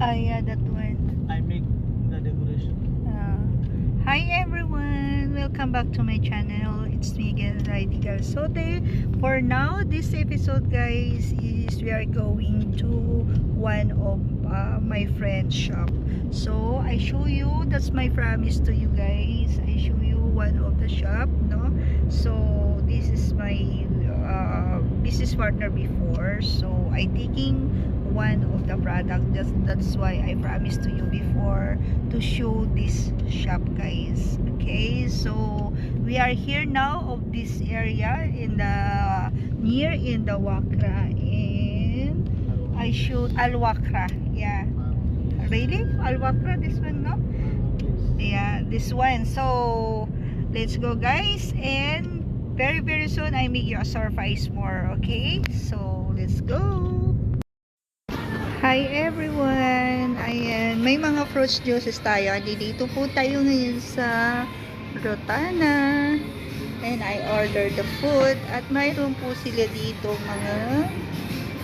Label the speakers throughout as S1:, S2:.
S1: Ah, yeah, that one.
S2: I make the decoration.
S1: Hi everyone, welcome back to my channel. It's me again, Raidi Garzote. For now, this episode, guys, is we are going to one of my friend's shop. So I show you. That's my promise to you guys. I show you one of the shop, no. So this is my business partner before. So I taking one of the product. That's why I promised to you before to show this shop, guys. Okay, so we are here now of this area in the near in the Wakra, and I show Al Wakra. Yeah, really Al Wakra, this one, no? Yeah, this one. So let's go, guys, and very soon I make you a surprise more. Okay, so let's go. Hi everyone! Ayan, may mga fruits juices tayo. Dito po tayo ngayon sa Rotana. And I ordered the food. At mayroon po sila dito mga,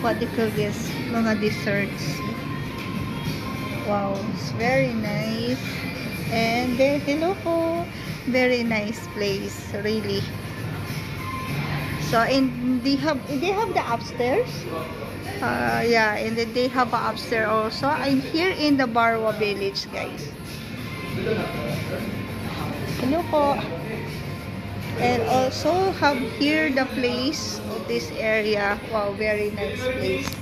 S1: what do you call this? Mga desserts. Wow, it's very nice. And there, hello po. Very nice place, really. So, and they have the upstairs. Yeah, and then they have a upstairs also. I'm here in the Barwa village, guys. Hello po. And also have here the place of this area. Wow, very nice place.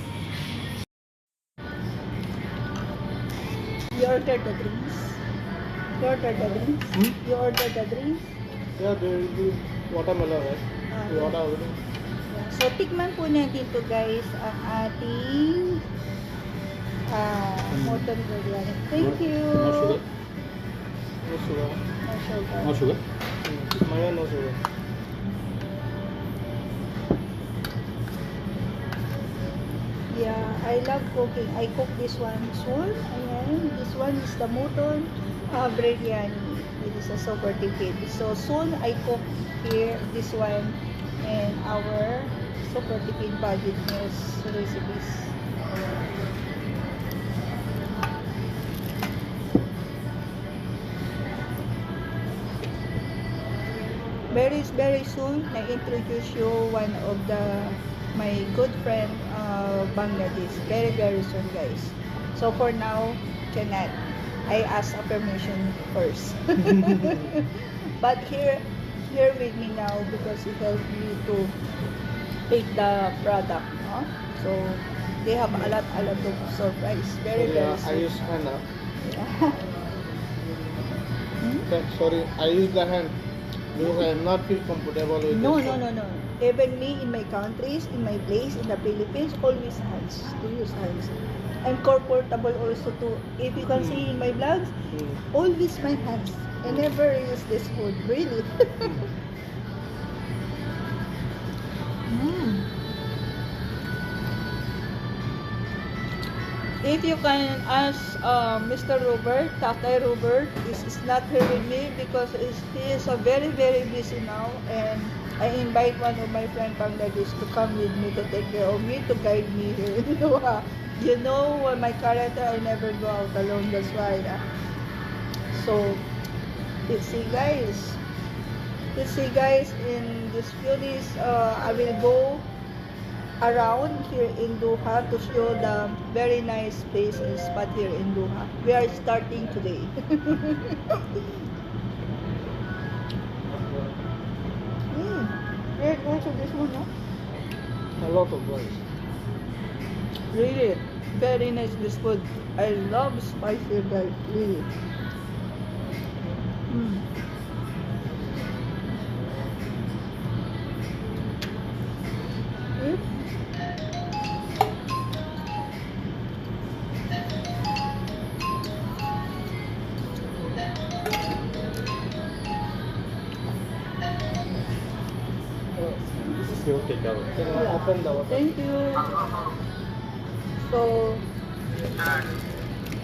S1: You ordered the drinks? You ordered the drinks? You ordered the drinks?
S2: Yeah, there will be watermelon, right? Watermelon.
S1: So, tikman po natin to, guys, ang ating mutton biryani. Thank you.
S2: No sugar? No sugar.
S1: No sugar.
S2: No sugar? Maya, no sugar.
S1: Yeah, I love cooking. I cook this one soon. Ayan, this one is the mutton biryani. It is a super tipid. So, soon I cook here this one and our super tipid budget meals recipes. Very soon I introduce you one of my good friend Bangladesh. Very soon, guys. So for now, cannot. I ask a permission first. But here with me now because he helped me to take the product, no? So they have a lot of surprise. Very
S2: I
S1: soon.
S2: use hand.
S1: Hmm?
S2: Okay, sorry, I use the hand because I am not feel comfortable with
S1: No.
S2: this.
S1: Even me in my countries, in my place, in the Philippines, always hands. To use hands. I'm comfortable also to, if you can see in my vlogs, always my hands. I never use this food, really. If you can ask Mr. Robert, Tatay Robert, is not here with me because he is a very busy now, and I invite one of my friend Bangladesh to come with me to take care of me, to guide me here in Doha. You know, my character, I never go out alone, that's why. So, let's see guys, in this few days, I will go around here in Doha to show the very nice place and spot here in Doha. We are starting today. Very also this one, no?
S2: A lot of rice.
S1: Really, very nice this food. I love spicy, guys. Really.
S2: This is your takeout. Can I open the water?
S1: Thank you. So,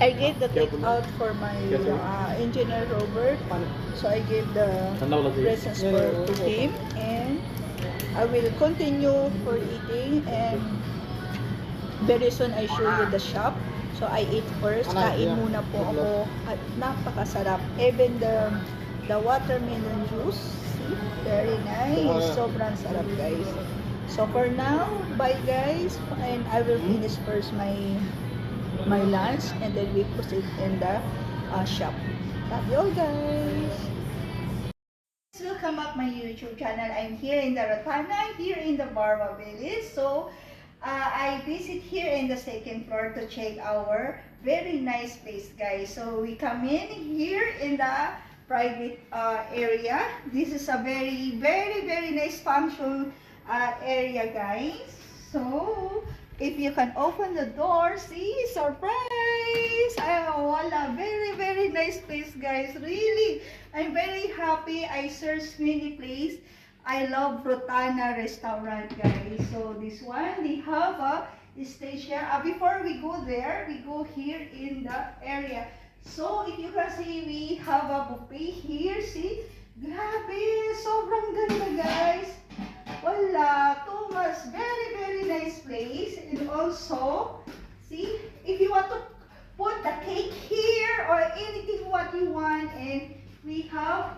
S1: I gave the takeout for my engineer Robert. So I gave the presents to him, and I will continue for eating, and very soon I show you the shop. So I eat first.
S2: Anak,
S1: Kain
S2: yeah.
S1: muna po ako. At napakasarap. Even the watermelon juice. See? Very nice. Sobrang sarap, guys. So for now, bye guys. And I will finish first my lunch. And then we proceed in the shop. Love you all, guys. Welcome back my YouTube channel. I'm here in the Rotana, here in the Barwa Village. So I visit here in the second floor to check our very nice place, guys. So we come in here in the private area. This is a very nice function area, guys. So if you can open the door, see, surprise! Voila, very nice place, guys. Really, I'm very happy. I searched many places. I love Rotana restaurant, guys. So this one, they have a stage here. Before we go there, we go here in the area. So if you can see, we have a buffet here. See, grabe, sobrang ganda, guys. Wala, Thomas, very nice place. And also, see, if you want to put the cake here or anything what you want, and we have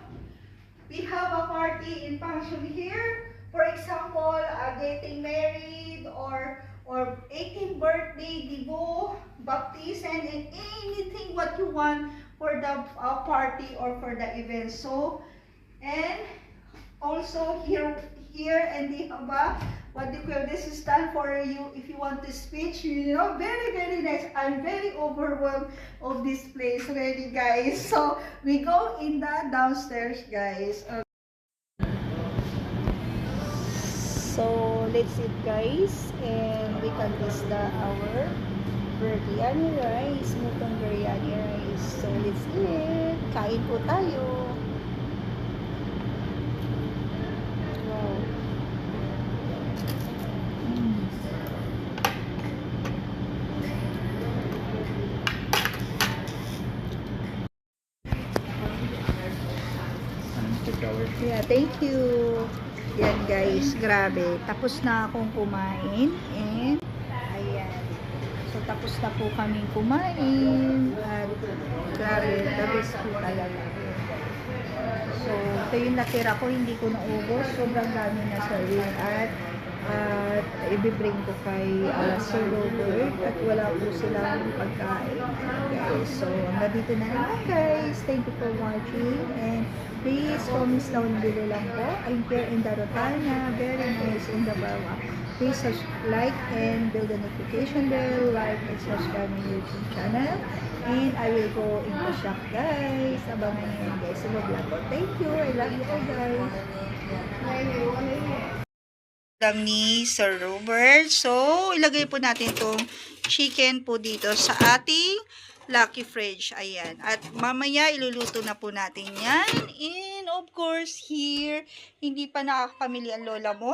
S1: a party in function here. For example, getting married or 18th birthday, divo, baptism, and anything what you want for the party or for the event. So, and also here and they have a what do you call this stand for you if you want to speech, you know, very nice. I'm very overwhelmed of this place already, guys. So we go in the downstairs, guys. So let's eat, guys, and we can taste our biryani rice, mutong biryani rice. So let's eat. Kain po tayo. Yeah, thank you. Yan, guys, grabe. Tapos na akong kumain. And, ayan. So, tapos na po kaming kumain. At, grabe, the best po talaga. So, ito yung natira ko. Hindi ko naubos. Sobrang dami na serving. At ibibring ko kay Sir Robert. At wala po silang pagkain. Guys, so, hanggang dito na lang, guys. Thank you for watching. And, please comment down below lang po. I'm here in the Rotana. Very nice in the Barwa. Please like and build the notification bell. Like and subscribe my YouTube channel. And I will go in the shop, guys. Abangan nyo yun, guys. Sa vlog ko. Thank you. I love you all, guys. Lang ni Sir Robert. So, ilagay po natin itong chicken po dito sa ating Lucky Fridge. Ayan. At mamaya iluluto na po natin yan. And of course, here, hindi pa nakakapamili ang lola mo.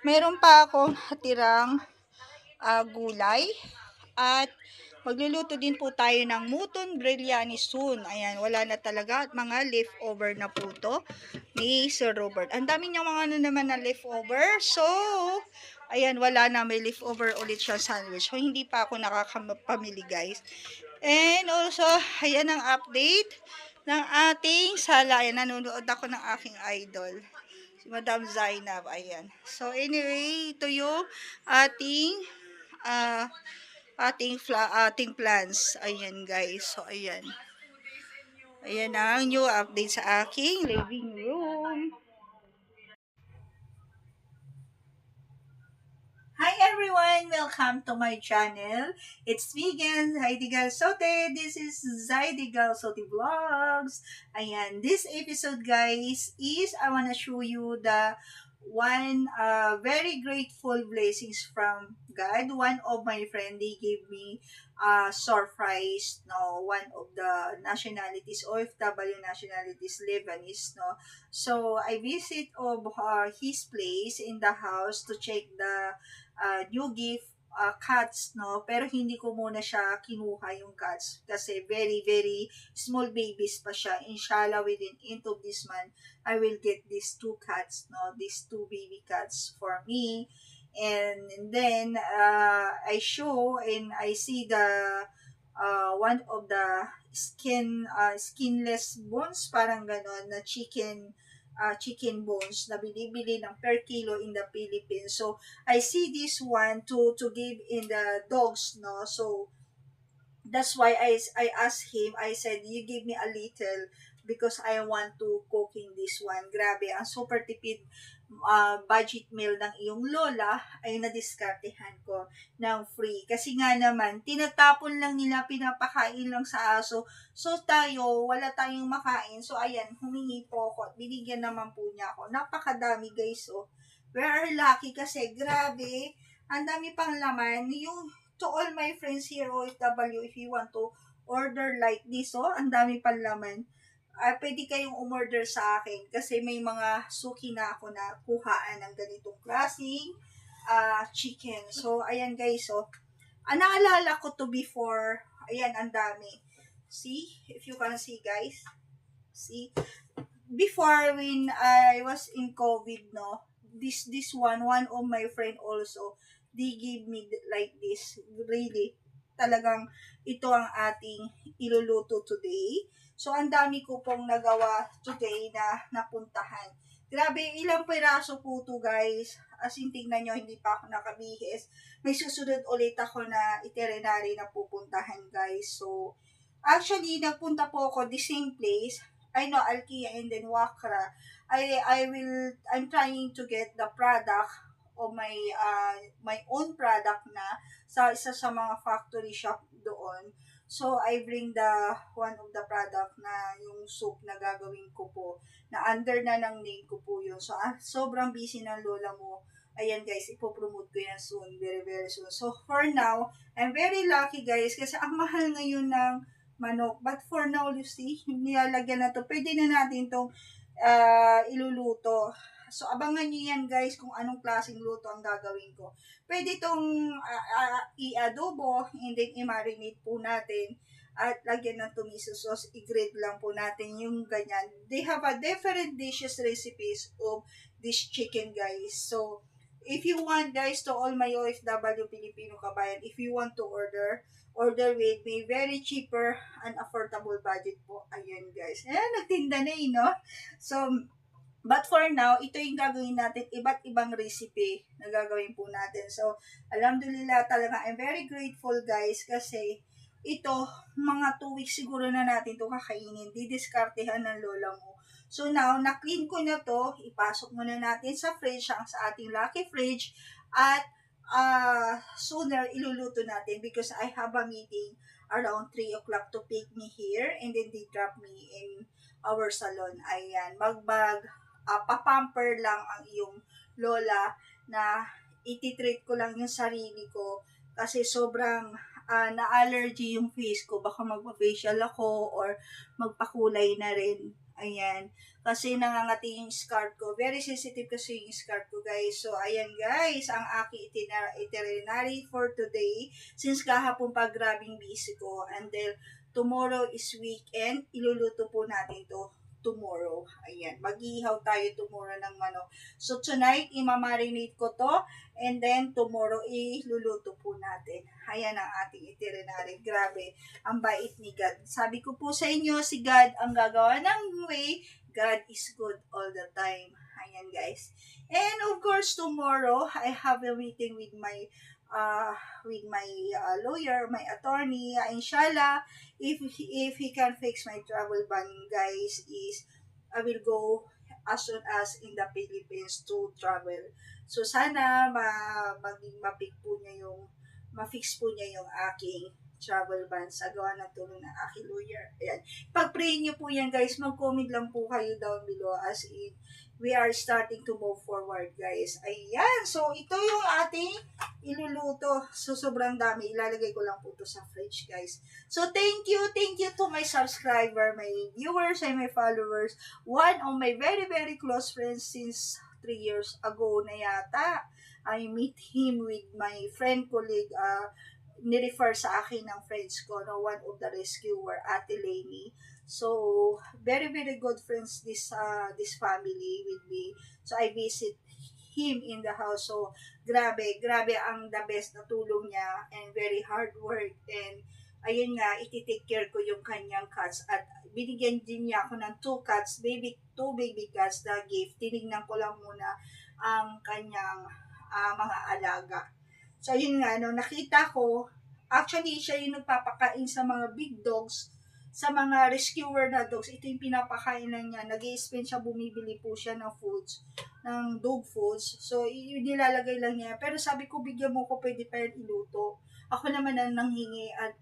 S1: Meron pa akong hatirang gulay. At magluluto din po tayo ng mutton biryani soon. Ayan, wala na talaga. At mga leftover na po to ni Sir Robert. Ang dami niyang mga ano naman na leftover. So, ayan, wala na. May leftover ulit siya sandwich. So, hindi pa ako nakakapamili, guys. And also, ayan ang update ng ating sala. Ayan, nanonood ako ng aking idol, si Madam Zainab. Ayan. So, anyway, ito yung ating ating plans. Ayan, guys. So, ayan. Ayan ang new update sa aking living room. Hi everyone! Welcome to my channel. It's me again, Heidi Galsote. This is Heidi Galsote Vlogs. Ayan, this episode, guys, is I wanna show you the one very grateful blessings from God. One of my friend, they gave me surprise, no, one of the nationalities, OFW nationalities, Lebanese, no. So I visit of his place in the house to check the new gift, cats, no, pero hindi ko muna siya kinuha yung cats kasi very small babies pa siya. Inshallah, within end of this month I will get these two cats, no, these two baby cats for me. And then I show and I see the one of the skinless bones, parang ganon, na chicken bones na binibili ng per kilo in the Philippines. So I see this one to give in the dogs, no. So that's why I asked him. I said, you give me a little because I want to cooking this one. Grabe, ang super tipid budget meal ng iyong lola ay nadiskartehan ko ng free. Kasi nga naman, tinatapon lang nila, pinapakain lang sa aso. So tayo, wala tayong makain. So ayan, humingi po ako at binigyan naman po niya ako. Napakadami guys, oh. We are lucky kasi grabe, ang dami pang laman. Yung to all my friends here, OFW, if you want to order like this, oh, ang dami pang laman. Pwede kayong umorder sa akin kasi may mga suki na ako na kuhaan ng ganitong klaseng chicken. So, ayan guys, oh. Naalala ko to before. Ayan, ang dami. See? If you can see, guys. See? Before, when I was in COVID, no, this one of my friend also, they give me like this. Really, talagang ito ang ating iluluto today. So, ang dami ko pong nagawa today na napuntahan. Grabe, ilang piraso po to guys. As in, tingnan nyo, hindi pa ako nakabihis. May susunod ulit ako na itinerary na pupuntahan guys. So, actually, nagpunta po ako the same place. I know, Alkia and then Wakra. I'm trying to get the product of my own product na sa isa sa mga factory shop doon. So, I bring the one of the product na yung soup na gagawin ko po, na under na ng name ko po yun. So, sobrang busy ng lola mo. Ayan guys, ipopromote ko yan soon, very very soon. So, for now, I'm very lucky guys, kasi ang mahal ngayon ng manok. But for now, you see, nilalagyan na to. Pwede na natin itong iluluto. So, abangan nyo yan guys kung anong klaseng luto ang gagawin ko. Pwede itong i-adobo and then i-marinate po natin at lagyan ng tomato sauce, i-grate lang po natin yung ganyan. They have a different dishes recipes of this chicken guys. So, if you want guys, to all my OFW Filipino kabayan, if you want to order with me, very cheaper and affordable budget po. Ayan guys. Nagtinda na no? So, but for now, ito yung gagawin natin, iba't ibang recipe na gagawin po natin. So, alhamdulillah talaga, I'm very grateful guys kasi ito, mga 2 weeks siguro na natin ito kakainin. Didiskartehan ng lola mo. So now, na-clean ko na to, ipasok muna natin sa fridge, sa ating lucky fridge, at sooner iluluto natin because I have a meeting around 3 o'clock to pick me here and then they drop me in our salon. Ayan, papamper lang ang iyong lola na ititreat ko lang yung sarili ko kasi sobrang na-allergy yung face ko. Baka magpa-facial ako or magpakulay na rin. Ayan. Kasi nangangati yung scalp ko. Very sensitive kasi yung scalp ko, guys. So, ayan, guys. Ang aking itinerary for today. Since kahapon pa grabing busy ko. And then, tomorrow is weekend. Iluluto po natin to tomorrow. Ayan. Mag-ihaw tayo tomorrow ng manok. So, tonight, imamarinate ko to. And then, tomorrow, iluluto po natin. Ayan ang ating itinerary. Grabe. Ang bait ni God. Sabi ko po sa inyo, si God ang gagawa ng way. God is good all the time. Ayan, guys. And, of course, tomorrow, I have a meeting with my lawyer, my attorney. Inshallah, if he can fix my travel ban, guys, is I will go as soon as in the Philippines to travel. So sana ma-fix po niya yung aking travel ban sa gawa ng tulong ng aking lawyer. Ayan. Pag-pray niyo po yan guys, mag-comment lang po kayo down below as in we are starting to move forward guys. Ayan. So ito yung ating iluluto. So sobrang dami. Ilalagay ko lang po to sa fridge guys. So thank you to my subscriber, my viewers, and my followers. One of my very very close friends since 3 years ago na yata. I meet him with my friend colleague, nirefer sa akin ng friends ko, no, one of the rescuer, Ate Lainey. So, very, very good friends this family with me. So, I visit him in the house. So, grabe ang the best na tulong niya and very hard work and ayun nga, iti-take care ko yung kanyang cats at binigyan din niya ako ng 2 baby cats na gift. Tinignan ko lang muna ang kanyang mga alaga. So, yun nga, no, nakita ko, actually, siya yung nagpapakain sa mga big dogs, sa mga rescuer na dogs. Ito yung pinapakain lang niya. Nag-i-spend siya, bumibili po siya ng foods, ng dog foods. So, yun nilalagay lang niya. Pero sabi ko, bigyan mo ko, pwede pa yan iluto. Ako naman ang nanghingi at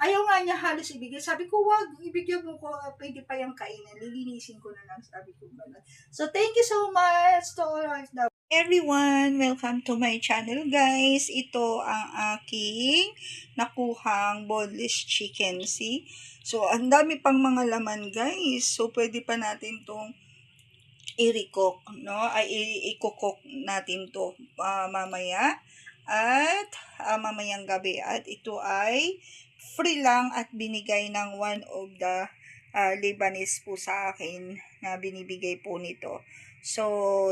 S1: ayaw nga niya halos ibigay. Sabi ko, wag, ibigyan mo ko, pwede pa yung kainin. Lilinisin ko na lang, sabi ko gano'n. So, thank you so much to all of everyone. Welcome to my channel, guys. Ito ang aking nakuhang boneless chicken, see? So, ang dami pang mga laman, guys. So, pwede pa natin tong i-recook, no? Ay, i-cook natin to mamaya at mamayang gabi. At ito ay free lang at binigay ng one of the Lebanese po sa akin na binibigay po nito. So,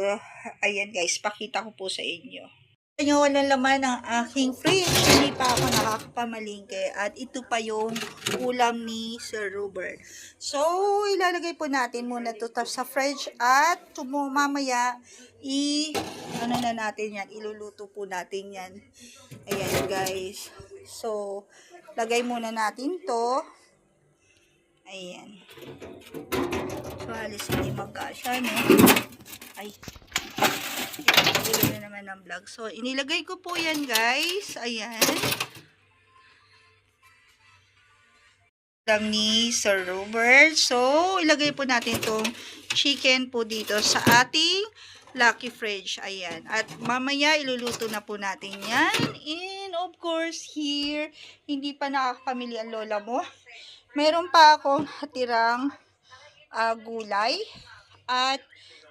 S1: ayan guys, pakita ko po sa inyo. Nyo, walang laman ang aking fridge. Hindi pa ako nakakapamalingke. At ito pa yung ulam ni Sir Robert. So, ilalagay po natin muna ito sa fridge. At mamaya, ano na natin yan, iluluto po natin yan. Ayan guys. So, lagay muna natin to. Ayan. So, halos hindi magkasya, no? Ay. Ito na naman ang vlog. So, inilagay ko po yan, guys. Ayan. Lang ni Sir Robert. So, ilagay po natin itong chicken po dito sa ating lucky fridge. Ayan. At mamaya, iluluto na po natin yan. And, of course, here, hindi pa nakakapamili ang lola mo. Meron pa akong hatirang gulay. At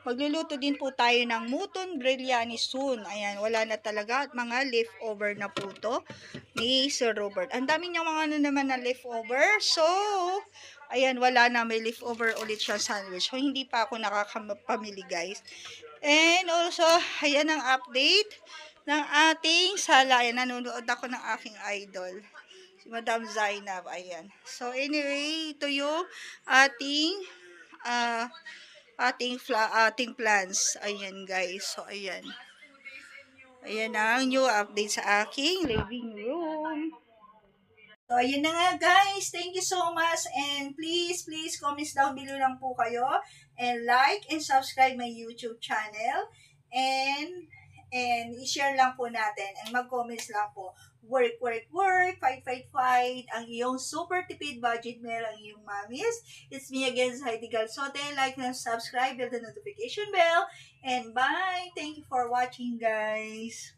S1: magluluto din po tayo ng mutton biryani soon. Ayan, wala na talaga. At mga leftover na po to ni Sir Robert. Ang dami niyang mga ano naman na leftover. So, ayan, wala na. May leftover ulit siya sandwich. So, hindi pa ako nakakapamili, guys. And also, ayan ang update ng ating sala. Ayan, nanonood ako ng aking idol. Si Madam Zainab. Ayan. So, anyway, ito yung ating ating plans. Ayan guys. So ayan. Ayan ang new update sa aking living room. So ayan na nga guys. Thank you so much. And please comments down below lang po kayo. And like and subscribe my YouTube channel. And i-share lang po natin. And mag-comments lang po. Work, fight. Ang iyong super tipid budget meal ang iyong mamis. It's me again, Heidi Galsote. Like and subscribe, hit the notification bell. And bye! Thank you for watching, guys.